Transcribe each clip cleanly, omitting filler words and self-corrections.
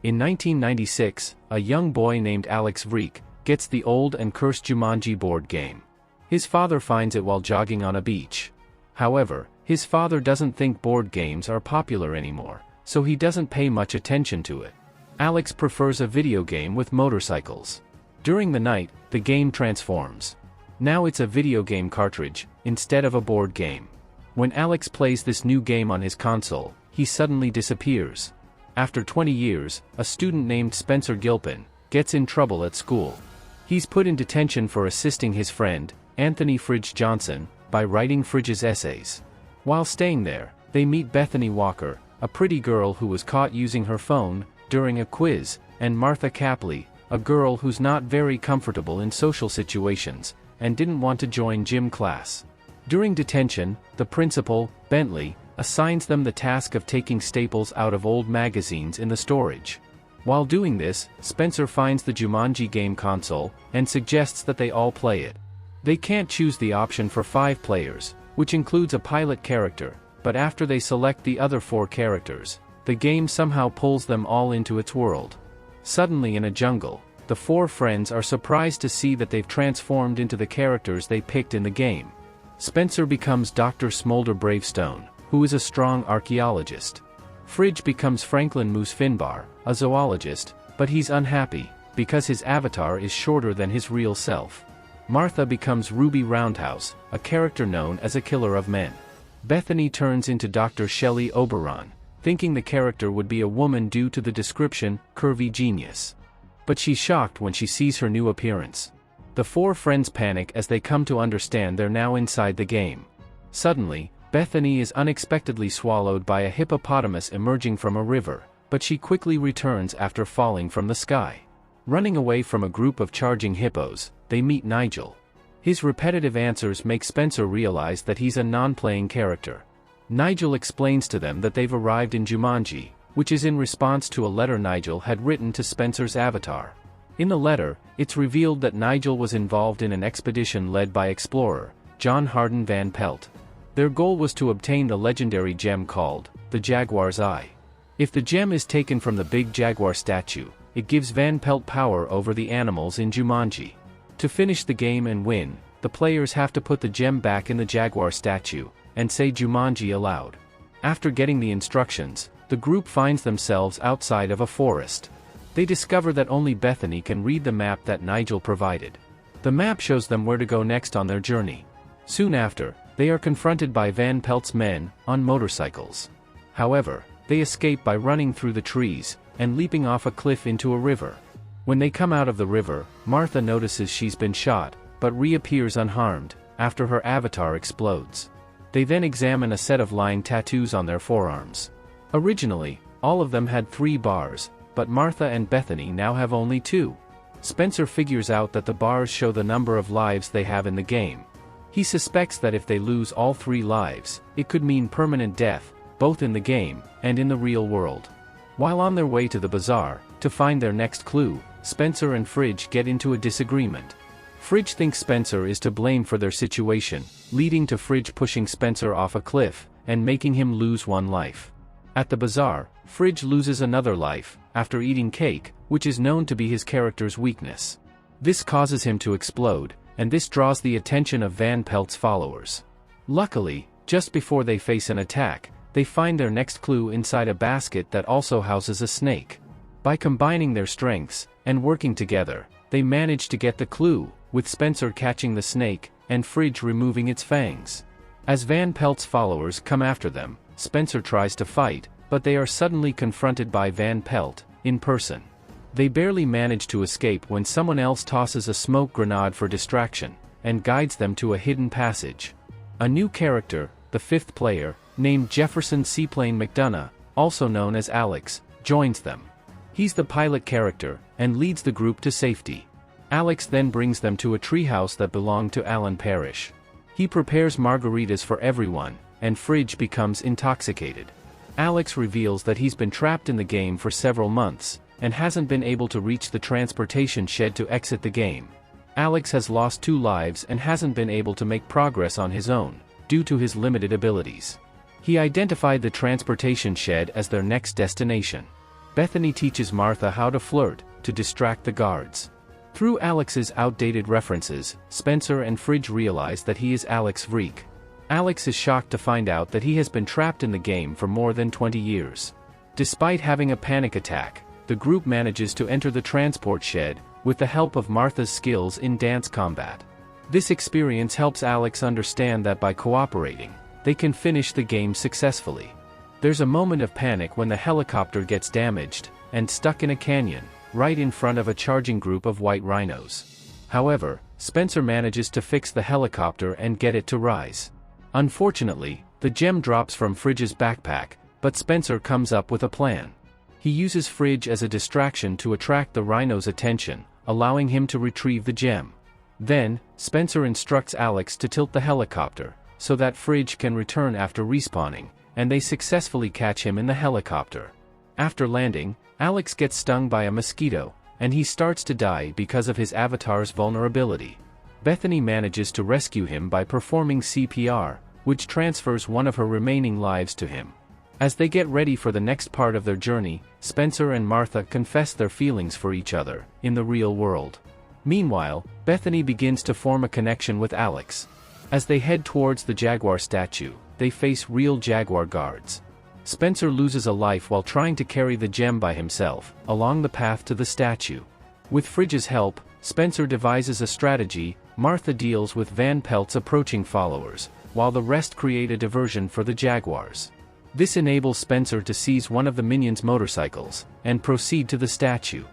In 1996, a young boy named Alex Vreek gets the old and cursed Jumanji board game. His father finds it while jogging on a beach. However, his father doesn't think board games are popular anymore, so he doesn't pay much attention to it. Alex prefers a video game with motorcycles. During the night, the game transforms. Now it's a video game cartridge, instead of a board game. When Alex plays this new game on his console, he suddenly disappears. After 20 years, a student named Spencer Gilpin gets in trouble at school. He's put in detention for assisting his friend, Anthony Fridge Johnson, by writing Fridge's essays. While staying there, they meet Bethany Walker, a pretty girl who was caught using her phone during a quiz, and Martha Capley, a girl who's not very comfortable in social situations and didn't want to join gym class. During detention, the principal, Bentley, assigns them the task of taking staples out of old magazines in the storage. While doing this, Spencer finds the Jumanji game console and suggests that they all play it. They can't choose the option for 5 players, which includes a pilot character, but after they select the other 4 characters, the game somehow pulls them all into its world. Suddenly in a jungle, the 4 friends are surprised to see that they've transformed into the characters they picked in the game. Spencer becomes Dr. Smolder Bravestone, who is a strong archaeologist. Fridge becomes Franklin Moose Finbar, a zoologist, but he's unhappy, because his avatar is shorter than his real self. Martha becomes Ruby Roundhouse, a character known as a killer of men. Bethany turns into Dr. Shelley Oberon, thinking the character would be a woman due to the description, curvy genius. But she's shocked when she sees her new appearance. The 4 friends panic as they come to understand they're now inside the game. Suddenly, Bethany is unexpectedly swallowed by a hippopotamus emerging from a river, but she quickly returns after falling from the sky. Running away from a group of charging hippos, they meet Nigel. His repetitive answers make Spencer realize that he's a non-playing character. Nigel explains to them that they've arrived in Jumanji, which is in response to a letter Nigel had written to Spencer's avatar. In the letter, it's revealed that Nigel was involved in an expedition led by explorer John Hardin Van Pelt. Their goal was to obtain the legendary gem called the Jaguar's Eye. If the gem is taken from the big jaguar statue, it gives Van Pelt power over the animals in Jumanji. To finish the game and win, the players have to put the gem back in the jaguar statue and say Jumanji aloud. After getting the instructions, the group finds themselves outside of a forest. They discover that only Bethany can read the map that Nigel provided. The map shows them where to go next on their journey. Soon after, they are confronted by Van Pelt's men on motorcycles. However, they escape by running through the trees and leaping off a cliff into a river. When they come out of the river, Martha notices she's been shot, but reappears unharmed after her avatar explodes. They then examine a set of line tattoos on their forearms. Originally, all of them had 3 bars, but Martha and Bethany now have only 2. Spencer figures out that the bars show the number of lives they have in the game. He suspects that if they lose all 3 lives, it could mean permanent death, both in the game and in the real world. While on their way to the bazaar, to find their next clue, Spencer and Fridge get into a disagreement. Fridge thinks Spencer is to blame for their situation, leading to Fridge pushing Spencer off a cliff and making him lose 1 life. At the bazaar, Fridge loses another life after eating cake, which is known to be his character's weakness. This causes him to explode, and this draws the attention of Van Pelt's followers. Luckily, just before they face an attack, they find their next clue inside a basket that also houses a snake. By combining their strengths and working together, they manage to get the clue, with Spencer catching the snake and Fridge removing its fangs. As Van Pelt's followers come after them, Spencer tries to fight, but they are suddenly confronted by Van Pelt in person. They barely manage to escape when someone else tosses a smoke grenade for distraction and guides them to a hidden passage. A new character, the 5th player, named Jefferson Seaplane McDonough, also known as Alex, joins them. He's the pilot character and leads the group to safety. Alex then brings them to a treehouse that belonged to Alan Parrish. He prepares margaritas for everyone, and Fridge becomes intoxicated. Alex reveals that he's been trapped in the game for several months and hasn't been able to reach the transportation shed to exit the game. Alex has lost 2 lives and hasn't been able to make progress on his own, due to his limited abilities. He identified the transportation shed as their next destination. Bethany teaches Martha how to flirt, to distract the guards. Through Alex's outdated references, Spencer and Fridge realize that he is Alex Vreek. Alex is shocked to find out that he has been trapped in the game for more than 20 years. Despite having a panic attack, the group manages to enter the transport shed, with the help of Martha's skills in dance combat. This experience helps Alex understand that by cooperating, they can finish the game successfully. There's a moment of panic when the helicopter gets damaged, and stuck in a canyon, right in front of a charging group of white rhinos. However, Spencer manages to fix the helicopter and get it to rise. Unfortunately, the gem drops from Fridge's backpack, but Spencer comes up with a plan. He uses Fridge as a distraction to attract the rhino's attention, allowing him to retrieve the gem. Then, Spencer instructs Alex to tilt the helicopter, so that Fridge can return after respawning, and they successfully catch him in the helicopter. After landing, Alex gets stung by a mosquito, and he starts to die because of his avatar's vulnerability. Bethany manages to rescue him by performing CPR, which transfers one of her remaining lives to him. As they get ready for the next part of their journey, Spencer and Martha confess their feelings for each other, in the real world. Meanwhile, Bethany begins to form a connection with Alex. As they head towards the jaguar statue, they face real jaguar guards. Spencer loses a life while trying to carry the gem by himself, along the path to the statue. With Fridge's help, Spencer devises a strategy. Martha deals with Van Pelt's approaching followers, while the rest create a diversion for the jaguars. This enables Spencer to seize one of the minions' motorcycles, and proceed to the statue.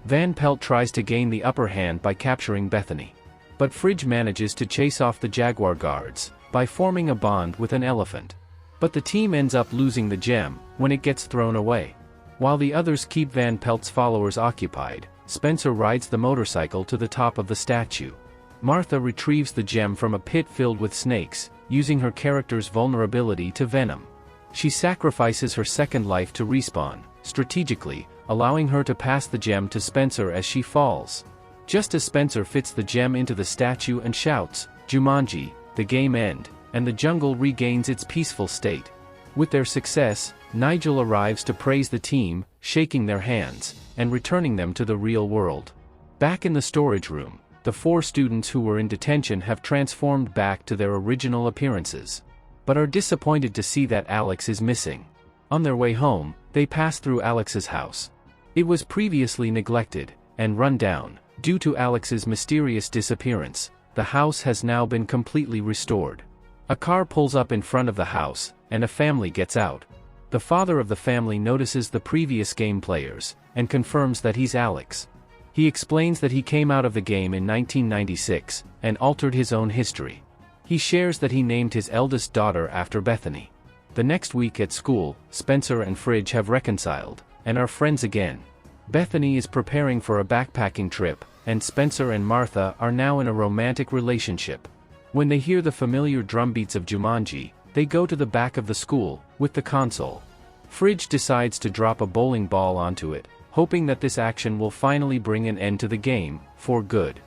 Van Pelt tries to gain the upper hand by capturing Bethany. But Fridge manages to chase off the jaguar guards, by forming a bond with an elephant. But the team ends up losing the gem, when it gets thrown away. While the others keep Van Pelt's followers occupied, Spencer rides the motorcycle to the top of the statue. Martha retrieves the gem from a pit filled with snakes, using her character's vulnerability to venom. She sacrifices her second life to respawn, strategically, allowing her to pass the gem to Spencer as she falls. Just as Spencer fits the gem into the statue and shouts, "Jumanji," the game ends, and the jungle regains its peaceful state. With their success, Nigel arrives to praise the team, shaking their hands, and returning them to the real world. Back in the storage room, the 4 students who were in detention have transformed back to their original appearances, but are disappointed to see that Alex is missing. On their way home, they pass through Alex's house. It was previously neglected, and run down. Due to Alex's mysterious disappearance, the house has now been completely restored. A car pulls up in front of the house, and a family gets out. The father of the family notices the previous game players, and confirms that he's Alex. He explains that he came out of the game in 1996, and altered his own history. He shares that he named his eldest daughter after Bethany. The next week at school, Spencer and Fridge have reconciled, and are friends again. Bethany is preparing for a backpacking trip, and Spencer and Martha are now in a romantic relationship. When they hear the familiar drumbeats of Jumanji, they go to the back of the school, with the console. Fridge decides to drop a bowling ball onto it, hoping that this action will finally bring an end to the game, for good.